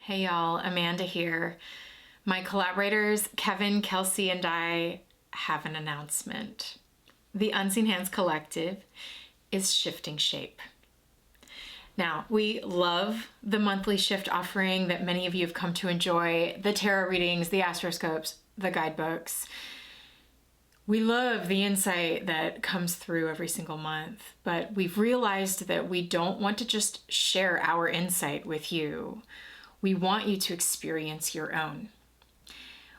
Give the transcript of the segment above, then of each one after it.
Hey y'all, Amanda here. My collaborators, Kevin, Kelsey, and I have an announcement. The Unseen Hands Collective is shifting shape. Now, we love the monthly shift offering that many of you have come to enjoy, the tarot readings, the astroscopes, the guidebooks. We love the insight that comes through every single month, but we've realized that we don't want to just share our insight with you. We want you to experience your own.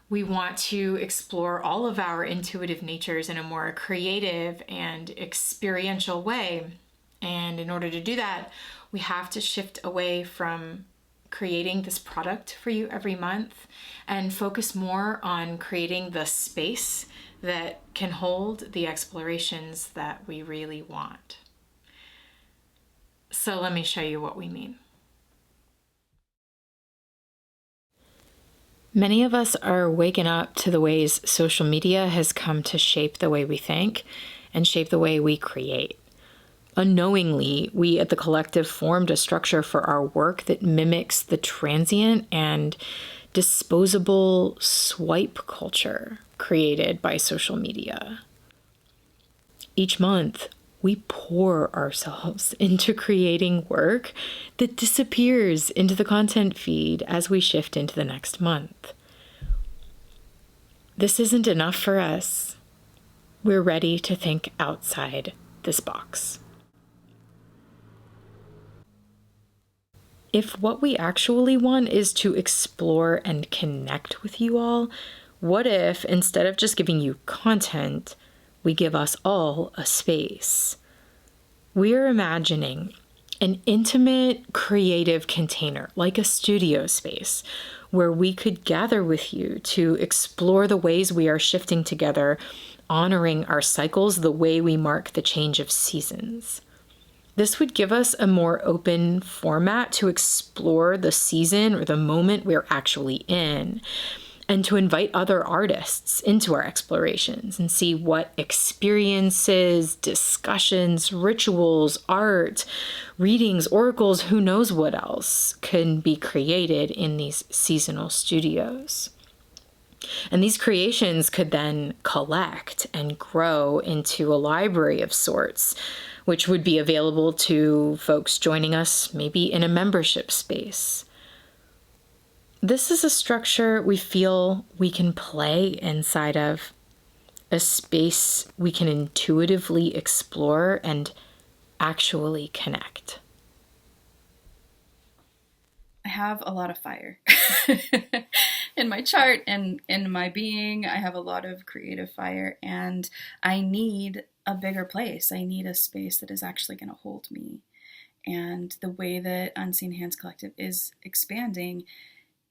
We want to explore all of our intuitive natures in a more creative and experiential way. And in order to do that, we have to shift away from creating this product for you every month and focus more on creating the space that can hold the explorations that we really want. So let me show you what we mean. Many of us are waking up to the ways social media has come to shape the way we think and shape the way we create. Unknowingly, we at the collective formed a structure for our work that mimics the transient and disposable swipe culture created by social media. Each month, we pour ourselves into creating work that disappears into the content feed as we shift into the next month. This isn't enough for us. We're ready to think outside this box. If what we actually want is to explore and connect with you all, what if instead of just giving you content, we give us all a space? We're imagining an intimate, creative container, like a studio space, where we could gather with you to explore the ways we are shifting together, honoring our cycles the way we mark the change of seasons. This would give us a more open format to explore the season or the moment we're actually in, and to invite other artists into our explorations and see what experiences, discussions, rituals, art, readings, oracles, who knows what else can be created in these seasonal studios. And these creations could then collect and grow into a library of sorts, which would be available to folks joining us maybe in a membership space. This is a structure we feel we can play inside of, a space we can intuitively explore and actually connect. I have a lot of fire in my chart and in my being. I have a lot of creative fire, and I need a bigger place. I need a space that is actually going to hold me. And the way that Unseen Hands Collective is expanding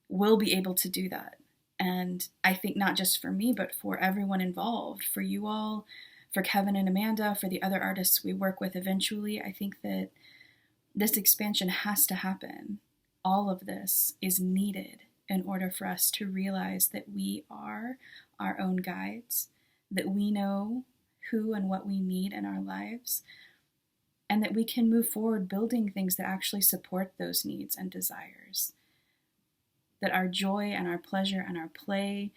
will be able to do that. And I think not just for me, but for everyone involved, for you all, for Kevin and Amanda, for the other artists we work with eventually. I think that this expansion has to happen. All of this is needed in order for us to realize that we are our own guides, that we know who and what we need in our lives, and that we can move forward building things that actually support those needs and desires. That our joy and our pleasure and our play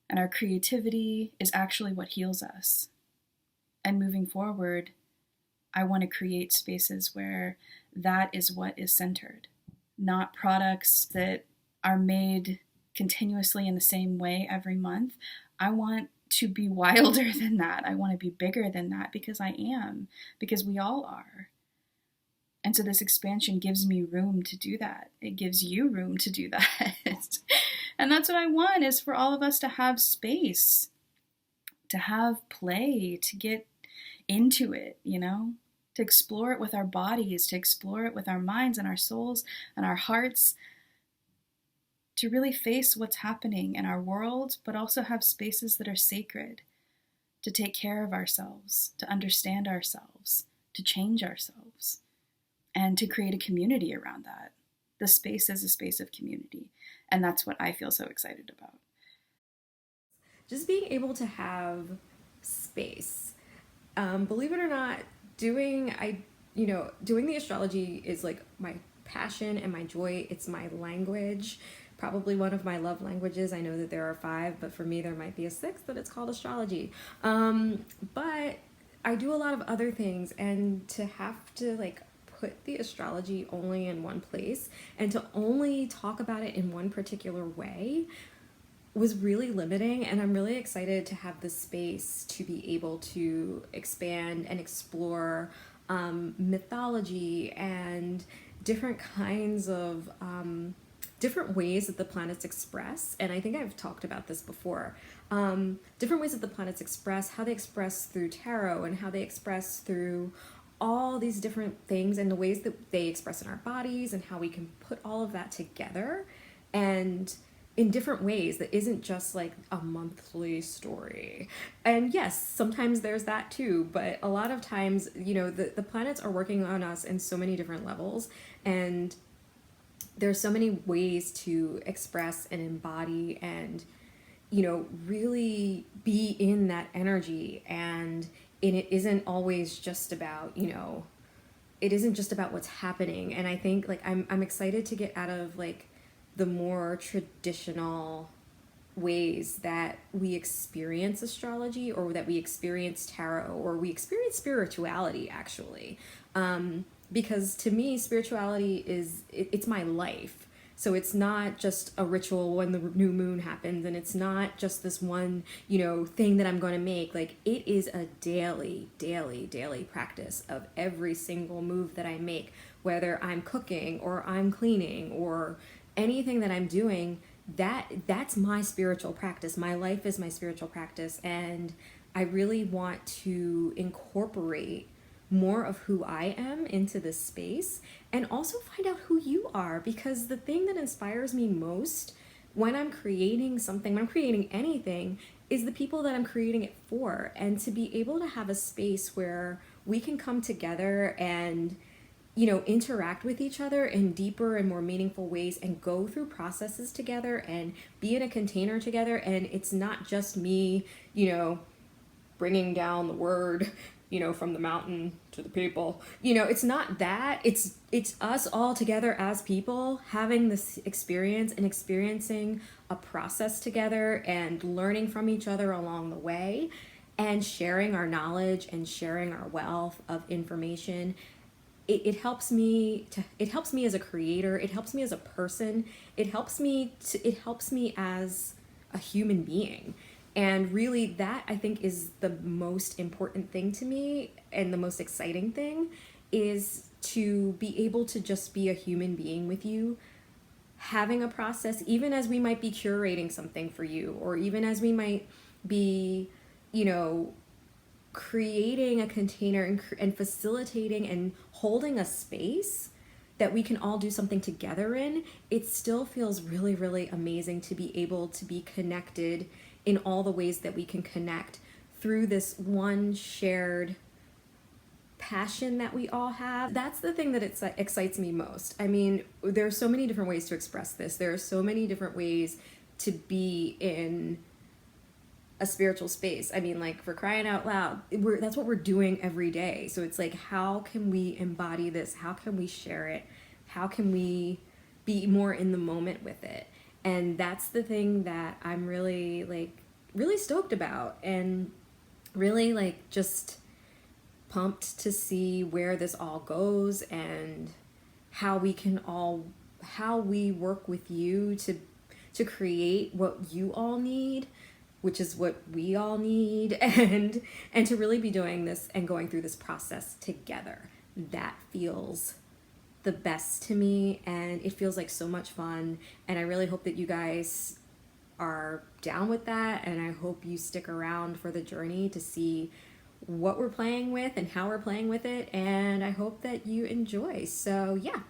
and our creativity is actually what heals us. And moving forward, I want to create spaces where that is what is centered, not products that are made continuously in the same way every month. I want to be wilder than that. I want to be bigger than that, because I am, because we all are. And so this expansion gives me room to do that. It gives you room to do that. And that's what I want, is for all of us to have space, to have play, to get into it, to explore it with our bodies, to explore it with our minds and our souls and our hearts, to really face what's happening in our world, but also have spaces that are sacred, to take care of ourselves, to understand ourselves, to change ourselves, and to create a community around that. The space is a space of community, and that's what I feel so excited about. Just being able to have space. Believe it or not, doing the astrology is like my passion and my joy. It's my language, probably one of my love languages. I know that there are 5, but for me there might be a 6th, but it's called astrology. But I do a lot of other things, and to have to like put the astrology only in one place and to only talk about it in one particular way was really limiting. And I'm really excited to have the space to be able to expand and explore mythology and different kinds of different ways that the planets express. And I think I've talked about this before. Different ways that the planets express, how they express through tarot, and how they express through all these different things, and the ways that they express in our bodies, and how we can put all of that together and in different ways that isn't just like a monthly story. And yes, sometimes there's that too, but a lot of times, the planets are working on us in so many different levels, and there's so many ways to express and embody and really be in that energy. And it isn't always just about it isn't just about what's happening. And I think like I'm excited to get out of like the more traditional ways that we experience astrology, or that we experience tarot, or we experience spirituality actually. Because to me, spirituality it's my life. So it's not just a ritual when the new moon happens, and it's not just this one, thing that I'm going to make. Like, it is a daily, daily, daily practice of every single move that I make, whether I'm cooking or I'm cleaning or anything that I'm doing. That's my spiritual practice. My life is my spiritual practice, and I really want to incorporate more of who I am into this space, and also find out who you are, because the thing that inspires me most when I'm creating something, when I'm creating anything, is the people that I'm creating it for. And to be able to have a space where we can come together and interact with each other in deeper and more meaningful ways, and go through processes together, and be in a container together. And it's not just me, bringing down the word, from the mountain to the people. It's not that. It's us all together as people having this experience and experiencing a process together, and learning from each other along the way, and sharing our knowledge and sharing our wealth of information. It helps me as a creator. It helps me as a person. It helps me as a human being. And really, that I think is the most important thing to me, and the most exciting thing is to be able to just be a human being with you, having a process, even as we might be curating something for you, or even as we might be, creating a container and facilitating and holding a space that we can all do something together in. It still feels really, really amazing to be able to be connected in all the ways that we can connect through this one shared passion that we all have. That's the thing that excites me most. I mean, there are so many different ways to express this. There are so many different ways to be in a spiritual space. I mean, like, for crying out loud, that's what we're doing every day. So it's like, how can we embody this? How can we share it? How can we be more in the moment with it? And that's the thing that I'm really stoked about, and really just pumped to see where this all goes, and how we work with you to create what you all need, which is what we all need, and to really be doing this and going through this process together. That feels the best to me, and it feels like so much fun. And I really hope that you guys are down with that, and I hope you stick around for the journey to see what we're playing with and how we're playing with it, and I hope that you enjoy. So yeah,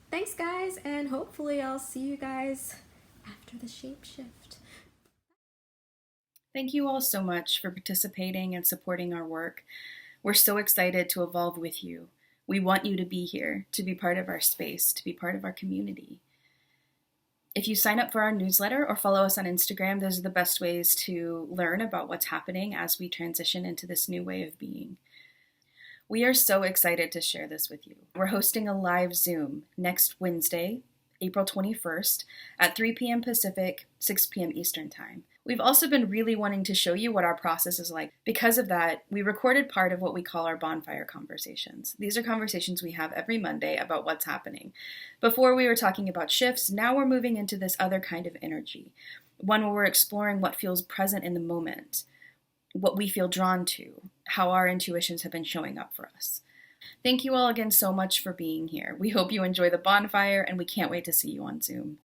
thanks guys, and hopefully I'll see you guys after the shapeshift. Thank you all so much for participating and supporting our work. We're so excited to evolve with you. We want you to be here, to be part of our space, to be part of our community. If you sign up for our newsletter or follow us on Instagram, those are the best ways to learn about what's happening as we transition into this new way of being. We are so excited to share this with you. We're hosting a live Zoom next Wednesday, April 21st at 3 p.m. Pacific, 6 p.m. Eastern Time. We've also been really wanting to show you what our process is like. Because of that, we recorded part of what we call our bonfire conversations. These are conversations we have every Monday about what's happening. Before we were talking about shifts, now we're moving into this other kind of energy, one where we're exploring what feels present in the moment, what we feel drawn to, how our intuitions have been showing up for us. Thank you all again so much for being here. We hope you enjoy the bonfire, and we can't wait to see you on Zoom.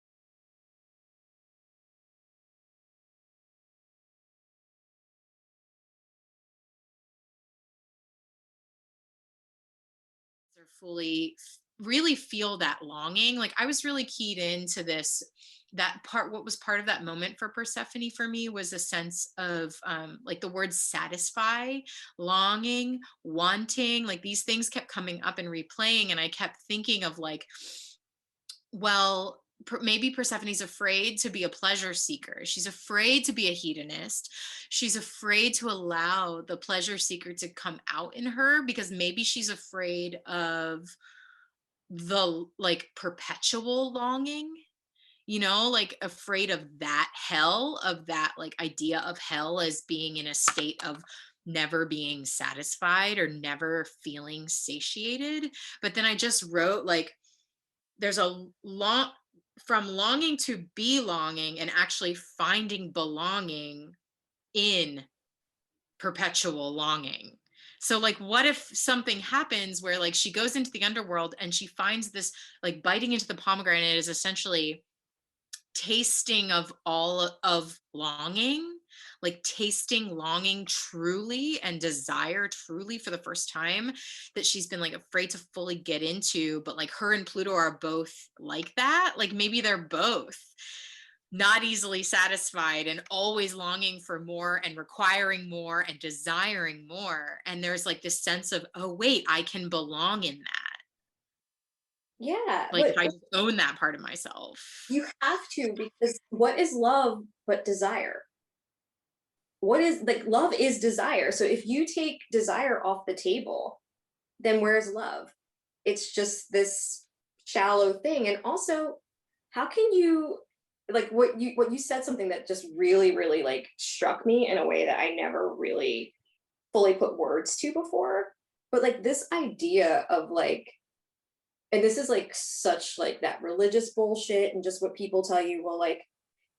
Or fully really feel that longing. Like I was really keyed into this, that part. What was part of that moment for Persephone for me was a sense of like the word satisfy, longing, wanting, like these things kept coming up and replaying. And I kept thinking of like, well, maybe Persephone's afraid to be a pleasure seeker. She's afraid to be a hedonist. She's afraid to allow the pleasure seeker to come out in her because maybe she's afraid of the like perpetual longing, like afraid of that hell, of that like idea of hell as being in a state of never being satisfied or never feeling satiated. But then I just wrote like, there's a long from longing to belonging and actually finding belonging in perpetual longing. So like what if something happens where like she goes into the underworld and she finds this, like biting into the pomegranate is essentially tasting of all of longing, like tasting longing truly and desire truly for the first time, that she's been like afraid to fully get into. But like her and Pluto are both like that. Like maybe they're both not easily satisfied and always longing for more and requiring more and desiring more. And there's like this sense of, oh wait, I can belong in that. Yeah, Like if I just own that part of myself. you have to, because what is love but desire? What is, like, love is desire. So if you take desire off the table, then where's love? It's just this shallow thing. And also, how can you, like, what you said, something that just really really like struck me in a way that I never really fully put words to before. But like this idea of like, and this is like such like that religious bullshit and just what people tell you, well, like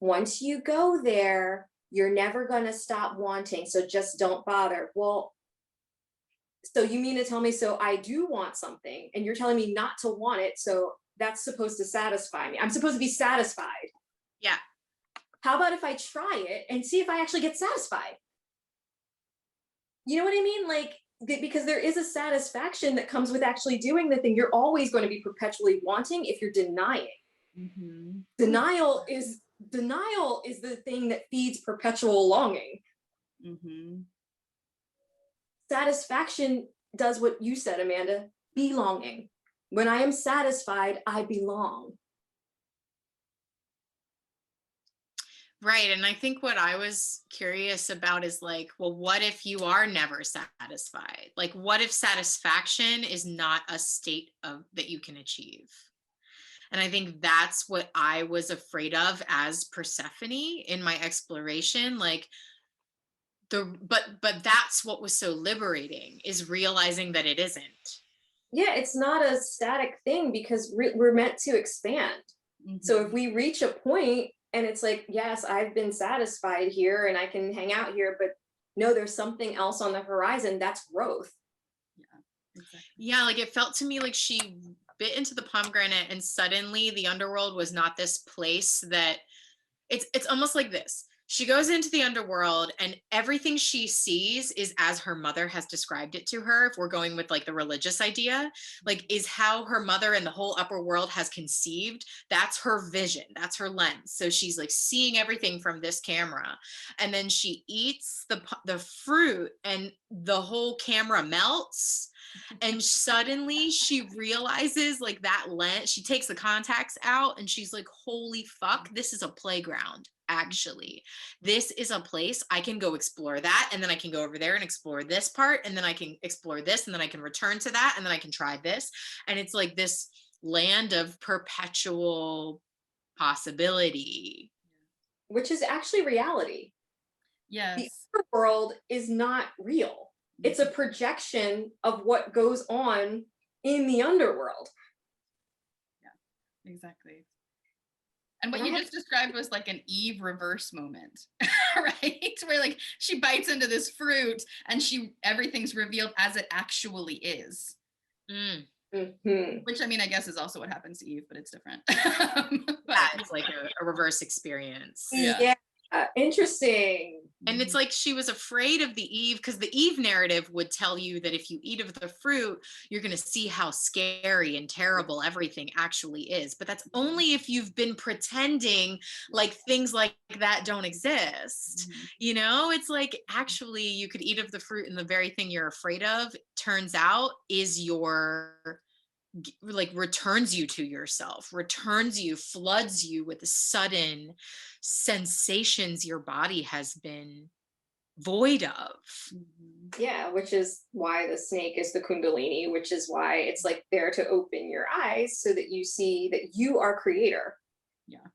once you go there, you're never going to stop wanting, so just don't bother. Well, so you mean to tell me, so I do want something and you're telling me not to want it, so that's supposed to satisfy me? I'm supposed to be satisfied. Yeah. How about if I try it and see if I actually get satisfied? You know what I mean? Like, because there is a satisfaction that comes with actually doing the thing. You're always going to be perpetually wanting if you're denying. Mm-hmm. Denial is the thing that feeds perpetual longing. Mm-hmm. Satisfaction does what you said, Amanda, belonging. When I am satisfied, I belong. Right. And I think what I was curious about is like, well, what if you are never satisfied? Like, what if satisfaction is not a state of that you can achieve? And I think that's what I was afraid of as Persephone in my exploration. Like but that's what was so liberating, is realizing that it isn't. Yeah, it's not a static thing because we're meant to expand. Mm-hmm. So if we reach a point and it's like, yes, I've been satisfied here and I can hang out here, but no, there's something else on the horizon, that's growth. Yeah, exactly. Yeah, like it felt to me like she bit into the pomegranate and suddenly the underworld was not this place that it's almost like this. She goes into the underworld and everything she sees is as her mother has described it to her. If we're going with like the religious idea, like is how her mother and the whole upper world has conceived. That's her vision. That's her lens. So she's like seeing everything from this camera. And then she eats the fruit and the whole camera melts. And suddenly she realizes like that lens, she takes the contacts out and she's like, holy fuck, this is a playground. Actually, this is a place I can go explore that. And then I can go over there and explore this part. And then I can explore this. And then I can return to that. And then I can try this. And it's like this land of perpetual possibility. Which is actually reality. The Yes. other world is not real. It's a projection of what goes on in the underworld. Yeah, exactly. And what you just described was like an Eve reverse moment, right? Where like she bites into this fruit and everything's revealed as it actually is. Mm-hmm. Which, I mean, I guess is also what happens to Eve, but it's different. Yeah, it's like a reverse experience. Yeah. Interesting. And it's like she was afraid of the Eve, because the Eve narrative would tell you that if you eat of the fruit, you're going to see how scary and terrible everything actually is. But that's only if you've been pretending like things like that don't exist. You know, it's like actually you could eat of the fruit and the very thing you're afraid of turns out is your like returns you to yourself, floods you with the sudden sensations your body has been void of. Yeah, which is why the snake is the kundalini, which is why it's like there to open your eyes so that you see that you are creator. Yeah,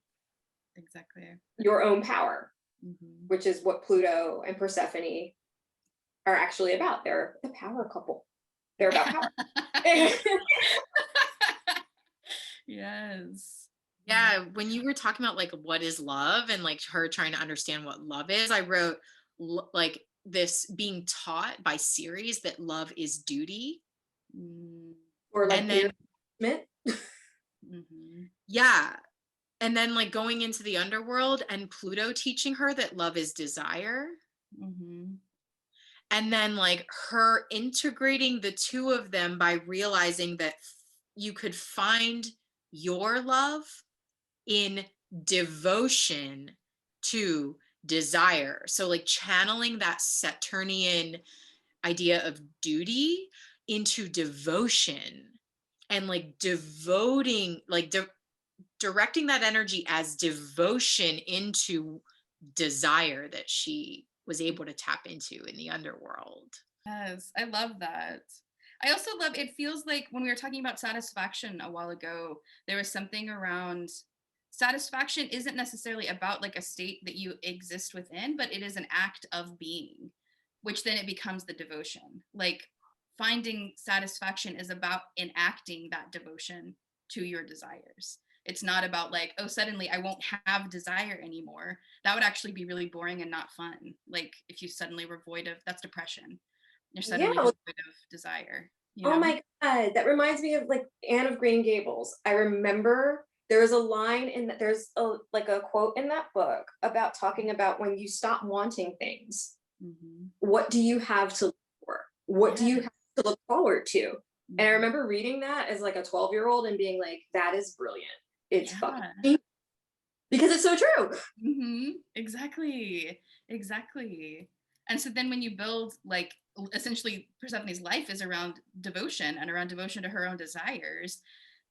exactly. Your own power, which is what Pluto and Persephone are actually about. They're the power couple. They're about power. Yes. Yeah, when you were talking about like what is love and like her trying to understand what love is, I wrote like this being taught by Ceres that love is duty. Or like and then yeah, and then like going into the underworld and Pluto teaching her that love is desire. And then like her integrating the two of them by realizing that you could find your love in devotion to desire. So like channeling that Saturnian idea of duty into devotion, and like devoting, like directing that energy as devotion into desire that she was able to tap into in the underworld. Yes, I love that. I also love, it feels like when we were talking about satisfaction a while ago, there was something around satisfaction isn't necessarily about like a state that you exist within, but it is an act of being, which then it becomes the devotion. Like finding satisfaction is about enacting that devotion to your desires. It's not about like, oh, suddenly I won't have desire anymore. That would actually be really boring and not fun. Like if you suddenly were void of, that's depression. You're suddenly void of desire. You know? Oh my God, that reminds me of like Anne of Green Gables. I remember there was a line in that, there's a like a quote in that book about talking about when you stop wanting things, what do you have to look for? What do you have to look forward to? And I remember reading that as like a 12-year-old and being like, that is brilliant. It's fucking, because it's so true. Exactly. And so then when you build like essentially Persephone's life is around devotion and around devotion to her own desires,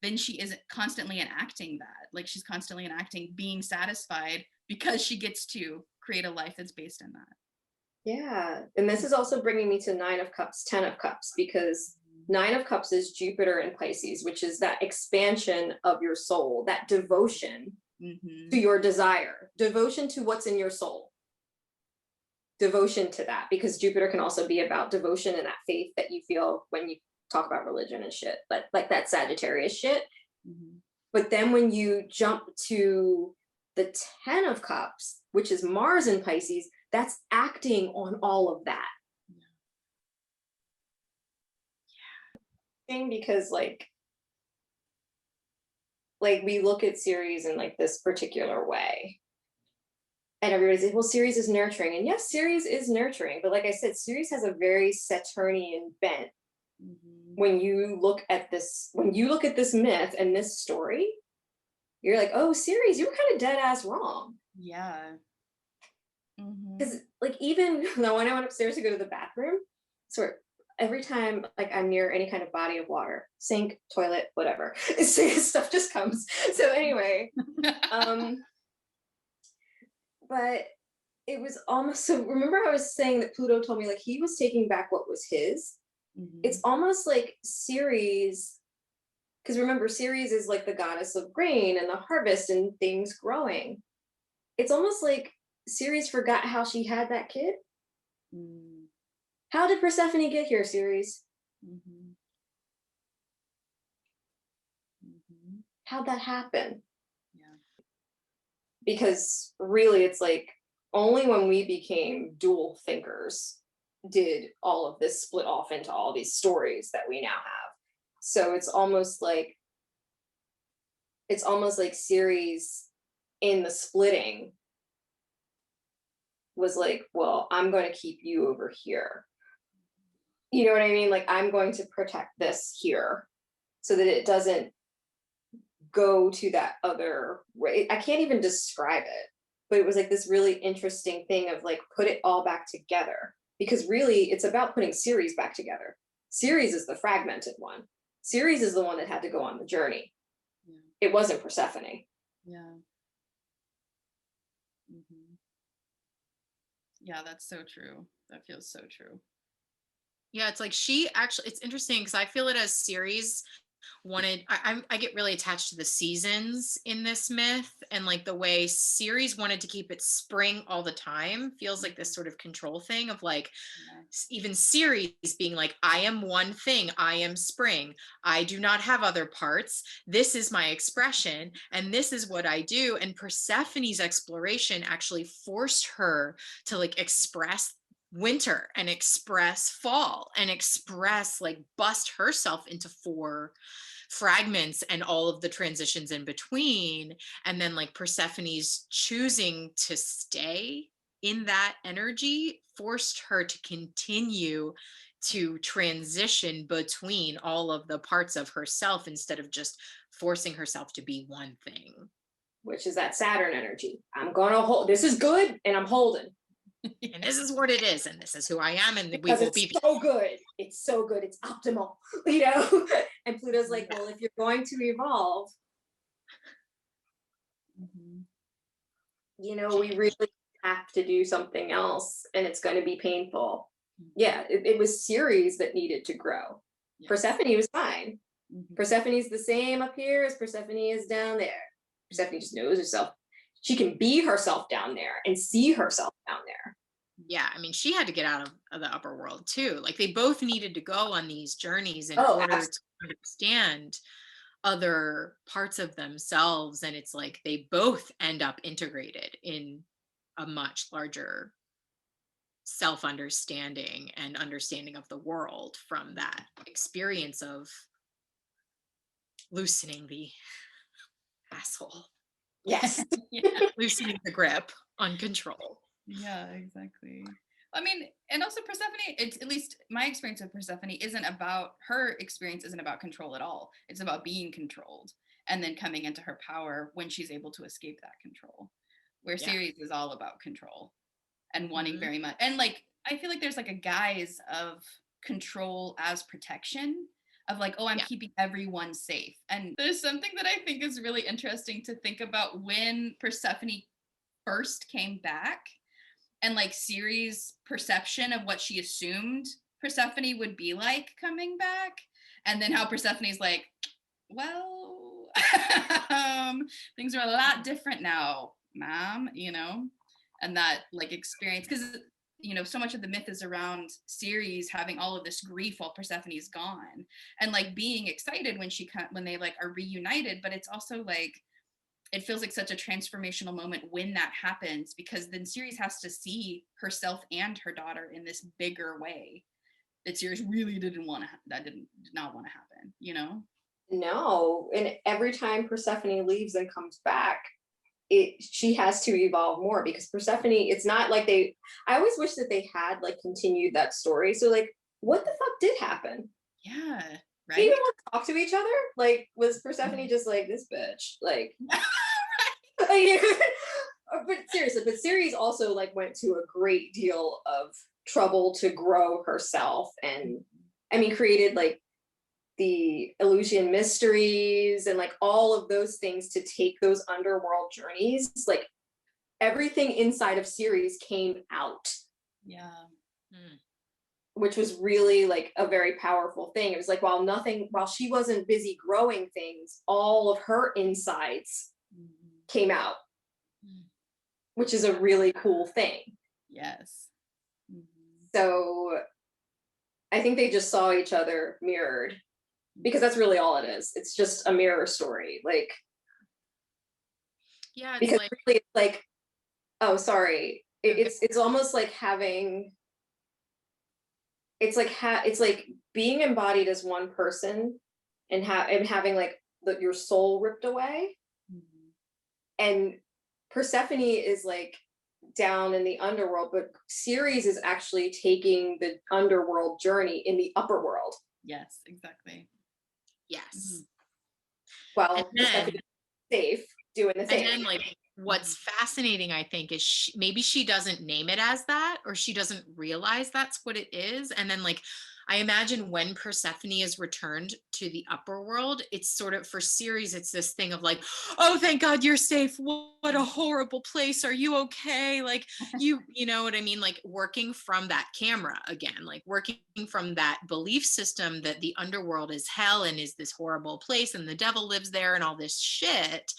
then she is constantly enacting that. Like she's constantly enacting being satisfied because she gets to create a life that's based in that. Yeah. And this is also bringing me to 9 of Cups, 10 of Cups, because 9 of Cups is Jupiter in Pisces, which is that expansion of your soul, that devotion to your desire, devotion to what's in your soul, devotion to that, because Jupiter can also be about devotion and that faith that you feel when you talk about religion and shit, but like that Sagittarius shit. But then when you jump to the 10 of Cups, which is Mars in Pisces, that's acting on all of that. Because like we look at Ceres in like this particular way, and everybody's like, well, Ceres is nurturing, and yes, Ceres is nurturing, but like I said, Ceres has a very Saturnian bent. When you look at this myth and this story, you're like, oh, Ceres, you were kind of dead ass wrong. Because like even when I went upstairs to go to the bathroom, every time like I'm near any kind of body of water, sink, toilet, whatever, stuff just comes. So anyway, um, but it was almost so. Remember, I was saying that Pluto told me like he was taking back what was his. It's almost like Ceres, because remember, Ceres is like the goddess of grain and the harvest and things growing. It's almost like Ceres forgot how she had that kid. Mm-hmm. How did Persephone get here, Ceres? Mm-hmm. Mm-hmm. How'd that happen? Yeah. Because really, it's like only when we became dual thinkers did all of this split off into all these stories that we now have. So it's almost like Ceres in the splitting was like, well, I'm going to keep you over here. You know what I mean? Like, I'm going to protect this here so that it doesn't go to that other way. I can't even describe it, but it was like this really interesting thing of like, put it all back together. Because really, it's about putting Ceres back together. Ceres is the fragmented one. Ceres is the one that had to go on the journey. Yeah. It wasn't Persephone. Yeah. Mm-hmm. Yeah, that's so true. That feels so true. Yeah, it's like she actually, it's interesting because I feel it as Ceres wanted, I get really attached to the seasons in this myth, and like the way Ceres wanted to keep it spring all the time feels like this sort of control thing of like, Yeah. even Ceres being like, I am one thing, I am spring, I do not have other parts, this is my expression and this is what I do. And Persephone's exploration actually forced her to like express winter and express fall and express, like, bust herself into four fragments and all of the transitions in between. And then like Persephone's choosing to stay in that energy forced her to continue to transition between all of the parts of herself instead of just forcing herself to be one thing. Which is that Saturn energy. I'm going to hold, this is good, and I'm holding. And this is what it is, and this is who I am, and we Because will it's be so good. It's so good. It's optimal, you know? And Pluto's like, well, if you're going to evolve, Mm-hmm. you know, we really have to do something else, and it's going to be painful. Yeah, it was Ceres that needed to grow. Yes. Persephone was fine. Mm-hmm. Persephone's the same up here as Persephone is down there. Persephone just knows herself. She can be herself down there and see herself down there. Yeah, I mean, she had to get out of the upper world too. Like they both needed to go on these journeys in order Absolutely. to understand other parts of themselves. And it's like they both end up integrated in a much larger self-understanding and understanding of the world from that experience of loosening the asshole. Yes. Yeah. Loosening the grip on control. Yeah, exactly. I mean, and also Persephone, it's at least my experience with Persephone isn't about, her experience isn't about control at all. It's about being controlled and then coming into her power when she's able to escape that control. Where Yeah. Ceres is all about control and wanting very much. And like, I feel like there's like a guise of control as protection of like, oh, I'm keeping everyone safe. And there's something that I think is really interesting to think about when Persephone first came back and like Ceres' perception of what she assumed Persephone would be like coming back. And then how Persephone's like, well, things are a lot different now, mom, you know? And that like experience, because you know, so much of the myth is around Ceres having all of this grief while Persephone's gone, and like being excited when they like are reunited. But it's also like it feels like such a transformational moment when that happens, because then Ceres has to see herself and her daughter in this bigger way that Ceres really did not want to happen, you know? No. And every time Persephone leaves and comes back, she has to evolve more, because Persephone, it's not like I always wish that they had like continued that story. So like, what the fuck did happen? Yeah, right. They even want to talk to each other? Like, was Persephone just like, this bitch? Like, but seriously, but Ceres also like went to a great deal of trouble to grow herself and I mean, created like the Illusion Mysteries and like all of those things to take those underworld journeys. Like everything inside of series came out. Yeah. Mm. Which was really like a very powerful thing. It was like while she wasn't busy growing things, all of her insides came out, which is a really cool thing. Yes. So I think they just saw each other mirrored, because that's really all it is. It's just a mirror story. Like, Yeah, it's because like, really it's like, oh, sorry. It's almost like having, it's like being embodied as one person and having like your soul ripped away. And Persephone is like down in the underworld, but Ceres is actually taking the underworld journey in the upper world. Yes, exactly. yes. And While then, Persephone is safe doing the and thing. then like what's fascinating, I think, is maybe she doesn't name it as that, or she doesn't realize that's what it is. And then like I imagine when Persephone is returned to the upper world, it's sort of, for Ceres, it's this thing of like, oh, thank God you're safe. What a horrible place. Are you okay? Like you know what I mean? Like working from that camera again, like working from that belief system that the underworld is hell and is this horrible place and the devil lives there and all this shit.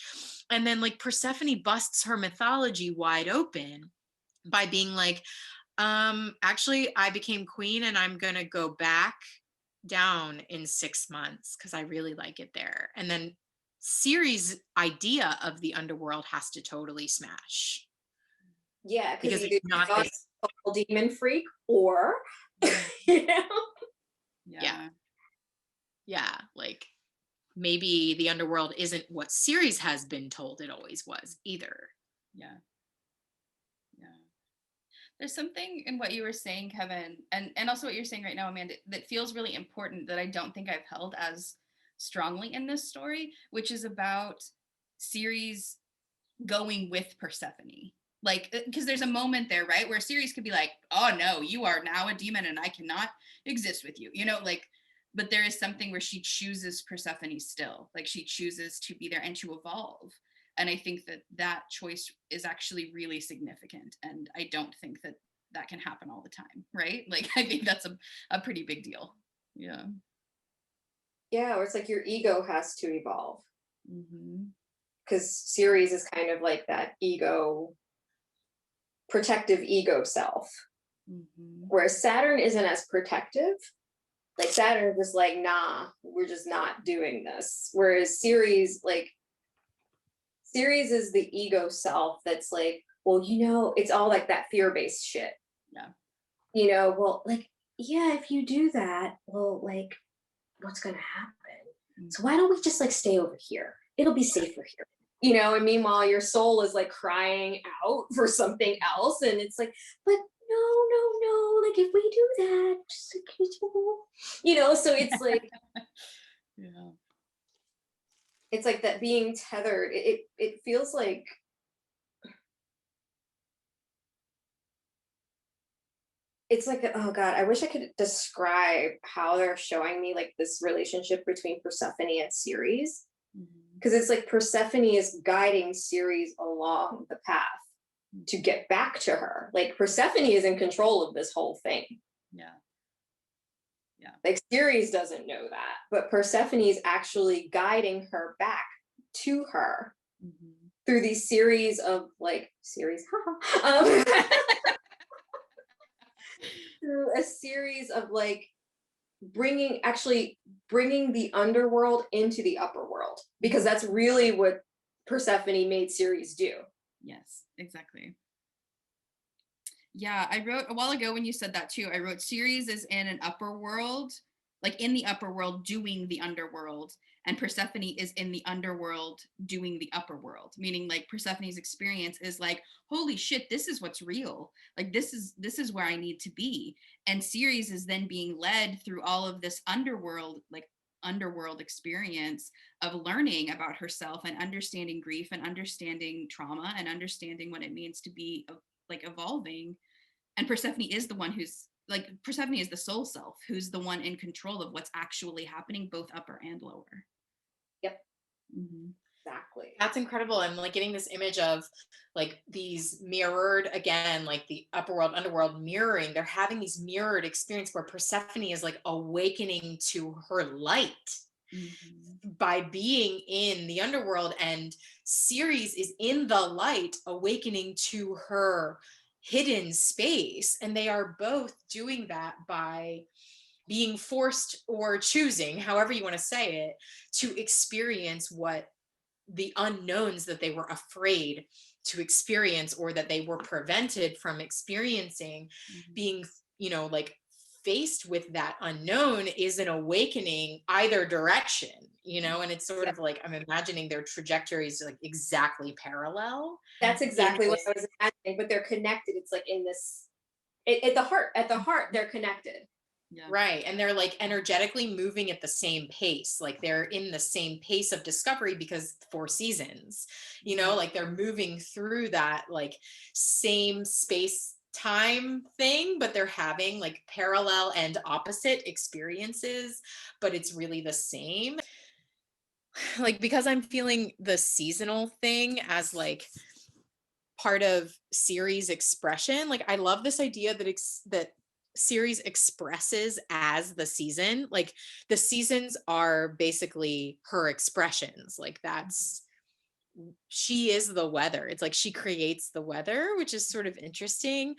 And then like Persephone busts her mythology wide open by being like, actually I became queen and I'm gonna go back down in 6 months because I really like it there. And then Ceres' idea of the underworld has to totally smash. Yeah, because Because either it's you're not not this. a total demon freak, or you know. Yeah. Yeah. Like maybe the underworld isn't what Ceres has been told it always was either. Yeah. There's something in what you were saying, Kevin, and also what you're saying right now, Amanda, that feels really important that I don't think I've held as strongly in this story, which is about Ceres going with Persephone. Like, because there's a moment there, right, where Ceres could be like, oh no, you are now a demon and I cannot exist with you, like, but there is something where she chooses Persephone still, like she chooses to be there and to evolve. And I think that that choice is actually really significant, and I don't think that that can happen all the time, right? Like I think that's a pretty big deal. Yeah. Yeah, or it's like your ego has to evolve, Mm-hmm. because Ceres is kind of like that ego, protective ego self, Mm-hmm. whereas Saturn isn't as protective. Like Saturn is like, nah, we're just not doing this. Whereas Ceres is the ego self that's like, well, it's all like that fear-based shit. Yeah. Well, like, yeah, if you do that, well, like, what's gonna happen? So why don't we just like stay over here? It'll be safer here. And meanwhile your soul is like crying out for something else, and it's like, but no, no, no, like if we do that, just like, so it's like, Yeah. it's like that being tethered. It feels like, it's like, oh god, I wish I could describe how they're showing me like this relationship between Persephone and Ceres, because it's like Persephone is guiding Ceres along the path to get back to her. Like Persephone is in control of this whole thing. Yeah. Like Ceres doesn't know that, but Persephone is actually guiding her back to her through these series of like through a series of like bringing the underworld into the upper world, because that's really what Persephone made Ceres do. Yes, exactly. Yeah, I wrote a while ago when you said that too. I wrote Ceres is in an upper world, like in the upper world doing the underworld, and Persephone is in the underworld doing the upper world, meaning like Persephone's experience is like, holy shit, this is what's real. Like this is where I need to be. And Ceres is then being led through all of this underworld experience of learning about herself and understanding grief and understanding trauma and understanding what it means to be like evolving. And Persephone is the one who's like Persephone is the soul self, who's the one in control of what's actually happening, both upper and lower. Yep. Mm-hmm. Exactly. That's incredible. I'm like getting this image of like these mirrored, again, like the upper world, underworld mirroring. They're having these mirrored experience where Persephone is like awakening to her light by being in the underworld, and Ceres is in the light awakening to her hidden space. And they are both doing that by being forced or choosing, however you want to say it, to experience what the unknowns that they were afraid to experience, or that they were prevented from experiencing. Being, like faced with that unknown is an awakening either direction, and it's sort of like, I'm imagining their trajectories like exactly parallel. That's exactly what I was imagining, but they're connected. It's like in this, at the heart, they're connected. Yeah. Right. And they're like energetically moving at the same pace. Like they're in the same pace of discovery because 4 seasons, like they're moving through that like same space time thing, but they're having like parallel and opposite experiences, but it's really the same. Like, because I'm feeling the seasonal thing as like part of Ceres expression. Like, I love this idea that that Ceres expresses as the season. Like, the seasons are basically her expressions. Like, she is the weather. It's like she creates the weather, which is sort of interesting.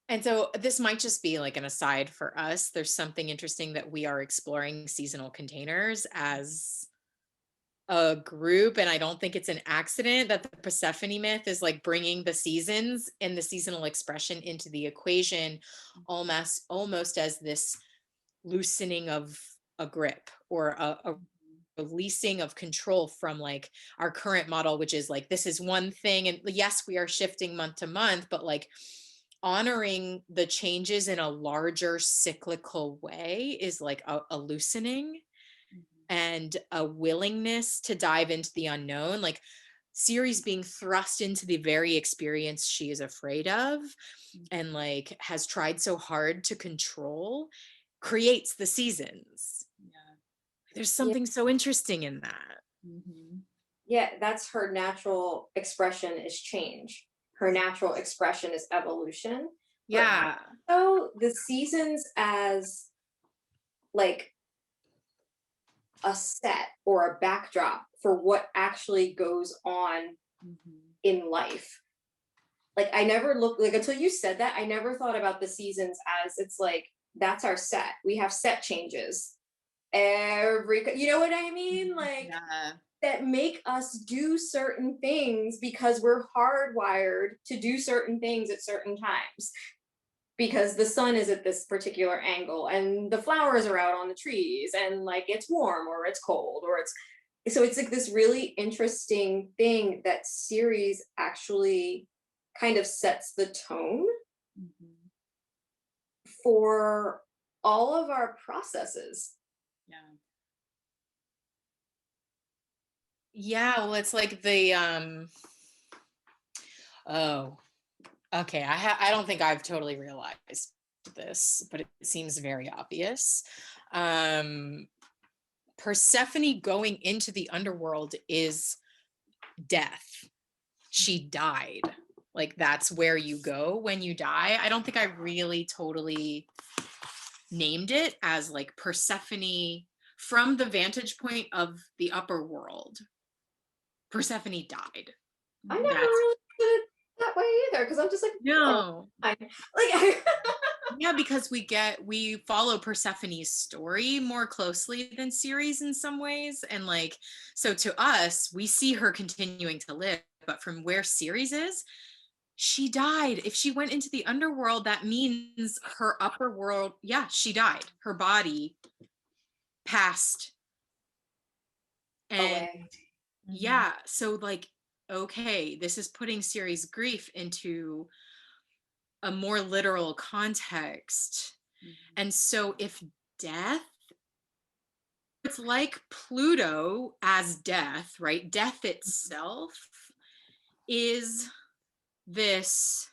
And so this might just be like an aside for us. There's something interesting that we are exploring seasonal containers as a group, and I don't think it's an accident that the Persephone myth is like bringing the seasons and the seasonal expression into the equation, almost as this loosening of a grip, or a releasing of control from like our current model, which is like, this is one thing, and yes, we are shifting month to month, but like honoring the changes in a larger cyclical way is like a loosening and a willingness to dive into the unknown. Like Ceres being thrust into the very experience she is afraid of and like has tried so hard to control, creates the seasons. Yeah. There's something so interesting in that. Yeah, that's her natural expression is change. Her natural expression is evolution. Yeah. So the seasons as like a set or a backdrop for what actually goes on in life. Like, I never looked, like, until you said that, I never thought about the seasons as it's like, that's our set. We have set changes you know what I mean? Like, that make us do certain things because we're hardwired to do certain things at certain times. Because the sun is at this particular angle and the flowers are out on the trees and like it's warm or it's cold or so it's like this really interesting thing that Ceres actually kind of sets the tone for all of our processes. Yeah, well, it's like the oh, okay. I don't think I've totally realized this, but it seems very obvious. Persephone going into the underworld is death. She died. Like, that's where you go when you die. I don't think I really totally named it as like Persephone from the vantage point of the upper world. Persephone died. I never really did it that way either, because I'm just like, no, like yeah, because we follow Persephone's story more closely than Ceres in some ways, and like, so to us, we see her continuing to live, but from where Ceres is, she died. If she went into the underworld, that means her upper world, yeah, she died. Her body passed. And away. yeah, so like, okay, this is putting Ceres' grief into a more literal context. And so if death, it's like Pluto as death, right? Death itself is this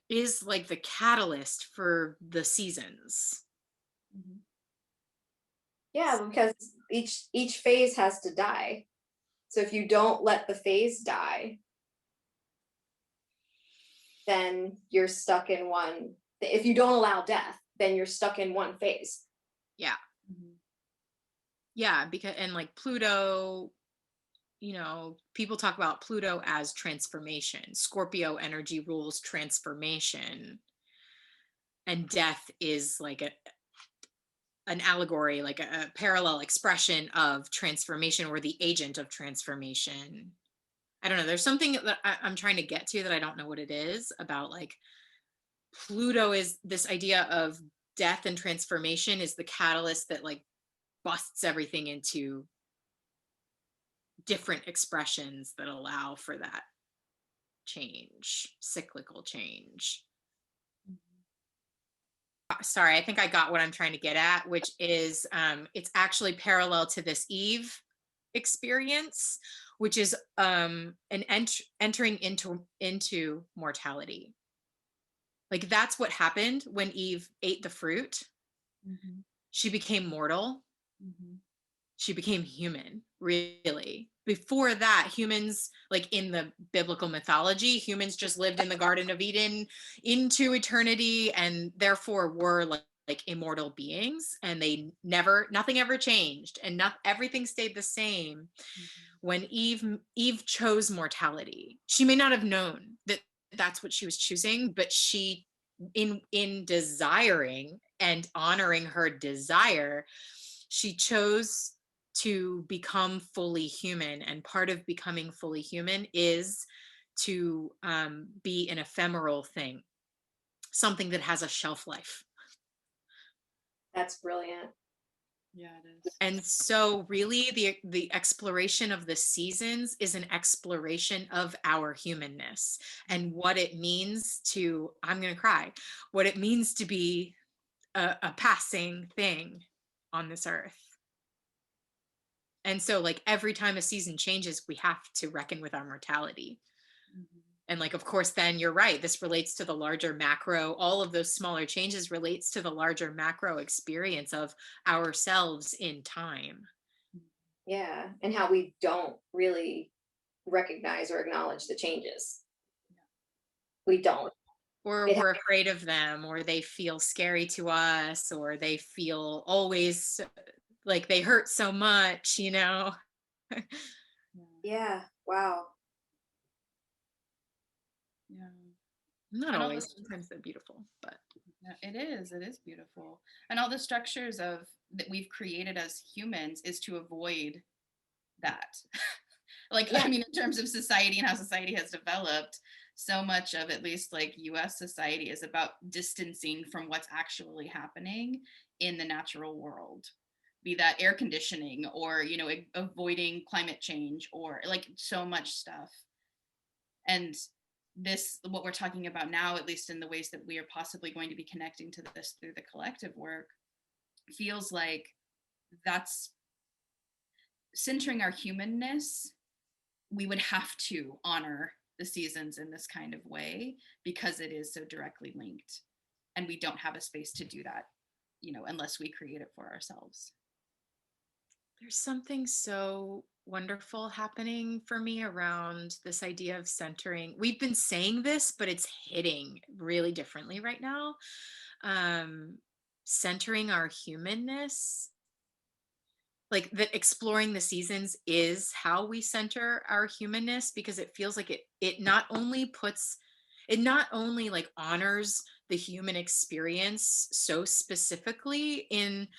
is like the catalyst for the seasons. Mhm. Yeah, because each phase has to die. So if you don't let the phase die, then you're stuck in one. If you don't allow death, then you're stuck in one phase. Yeah. Mhm. Yeah, because and like Pluto, people talk about Pluto as transformation. Scorpio energy rules transformation, and death is like an allegory, like a parallel expression of transformation or the agent of transformation. I don't know. There's something that I'm trying to get to that I don't know what it is about. Like Pluto is this idea of death and transformation is the catalyst that like busts everything into different expressions that allow for that change, cyclical change. Sorry, I think I got what I'm trying to get at, which is it's actually parallel to this Eve experience, which is an entering into mortality. Like that's what happened when Eve ate the fruit. Mhm. She became mortal. Mhm. She became human, really. Before that, humans, like in the biblical mythology, humans just lived in the Garden of Eden into eternity and therefore were like immortal beings, and nothing ever changed, and not everything stayed the same. Mhm. When Eve chose mortality, she may not have known that that's what she was choosing, but she, in desiring and honoring her desire, she chose to become fully human. And part of becoming fully human is to be an ephemeral thing, something that has a shelf life. That's brilliant. Yeah, it is. And so really the exploration of the seasons is an exploration of our humanness and what it means to, I'm going to cry, what it means to be a passing thing on this earth. And so like every time a season changes, we have to reckon with our mortality. Mhm. And like, of course, then you're right, this relates to the larger macro. All of those smaller changes relates to the larger macro experience of ourselves in time. Yeah, and how we don't really recognize or acknowledge the changes. We don't. Or It we're afraid of them, or they feel scary to us, or they feel always like they hurt so much. Yeah. Yeah, wow. Yeah. Not And all the always, sometimes they're beautiful, but Yeah, it is. It is beautiful. And all the structures of that we've created as humans is to avoid that. Like, Yeah, I mean, in terms of society and how society has developed, so much of at least like US society is about distancing from what's actually happening in the natural world. Be that air conditioning or, avoiding climate change or like so much stuff. And this, what we're talking about now, at least in the ways that we are possibly going to be connecting to this through the collective work, feels like that's centering our humanness. We would have to honor the seasons in this kind of way because it is so directly linked. And we don't have a space to do that, unless we create it for ourselves. there's something so wonderful happening for me around this idea of centering. We've been saying this, but it's hitting really differently right now. Um, Centering our humanness, like that exploring the seasons is how we center our humanness, because it feels like it not only like honors the human experience so specifically in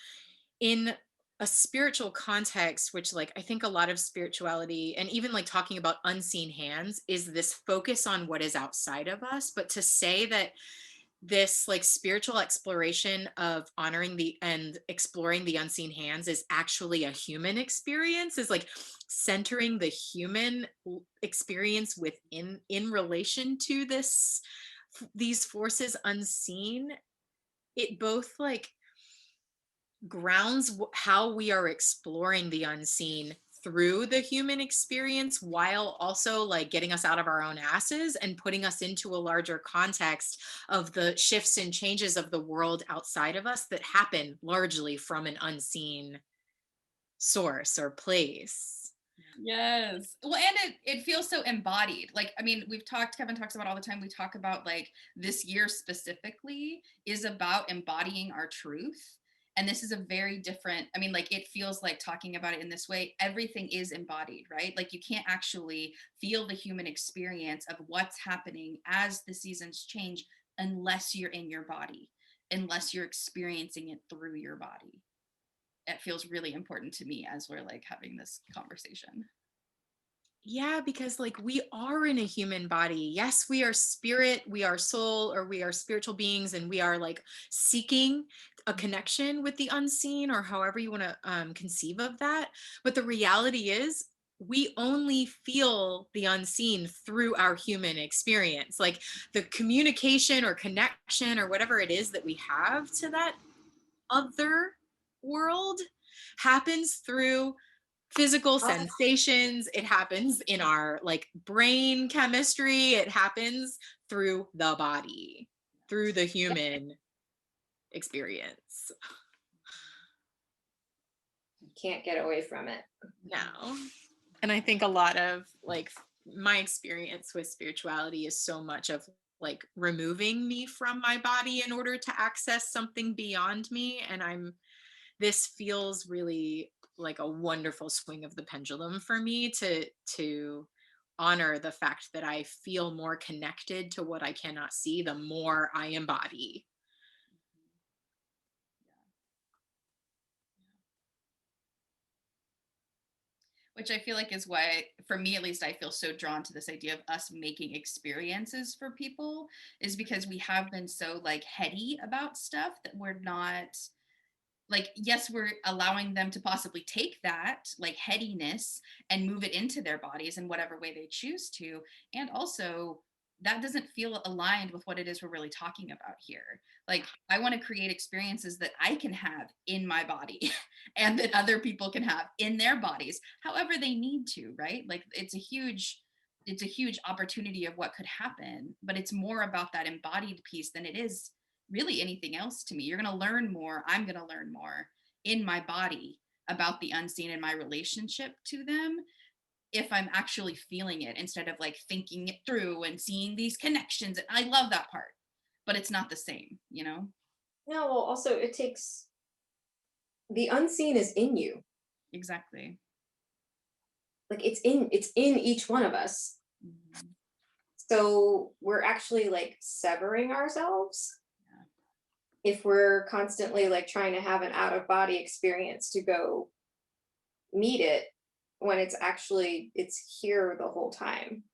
a spiritual context, which like I think a lot of spirituality and even like talking about unseen hands is this focus on what is outside of us, but to say that this like spiritual exploration of honoring the and exploring the unseen hands is actually a human experience, is like centering the human experience within in relation to these forces unseen. It both like grounds how we are exploring the unseen through the human experience while also like getting us out of our own asses and putting us into a larger context of the shifts and changes of the world outside of us that happen largely from an unseen source or place. Yes. Well, and it feels so embodied. Like, I mean, Kevin talks about all the time, we talk about like this year specifically is about embodying our truth. And this is a very different, I mean, like it feels like talking about it in this way, everything is embodied, right? Like you can't actually feel the human experience of what's happening as the seasons change unless you're in your body, unless you're experiencing it through your body. It feels really important to me as we're like having this conversation. Yeah, because like we are in a human body. Yes, we are spirit, we are soul, or we are spiritual beings, and we are like seeking a connection with the unseen, or however you want to conceive of that. But the reality is, we only feel the unseen through our human experience. Like the communication or connection or whatever it is that we have to that other world happens through physical sensations. It happens in our like brain chemistry. It happens through the body, through the human experience. You can't get away from it. No. And I think a lot of like my experience with spirituality is so much of like removing me from my body in order to access something beyond me. And this feels really like a wonderful swing of the pendulum for me to honor the fact that I feel more connected to what I cannot see the more I embody. Which I feel like is why, for me at least, I feel so drawn to this idea of us making experiences for people, is because we have been so like heady about stuff that we're not like, yes, we're allowing them to possibly take that like headiness and move it into their bodies in whatever way they choose to. And also, that doesn't feel aligned with what it is we're really talking about here. Like, I want to create experiences that I can have in my body and that other people can have in their bodies, however they need to, right? Like, it's a huge opportunity of what could happen, but it's more about that embodied piece than it is really anything else to me. You're going to learn more. I'm going to learn more in my body about the unseen and my relationship to them if I'm actually feeling it instead of like thinking it through and seeing these connections. And I love that part, but it's not the same, you know? No, well, also it takes the unseen is in you. Exactly. Like it's in each one of us. Mhm. So we're actually like severing ourselves Yeah. if we're constantly like trying to have an out of body experience to go meet it when it's here the whole time.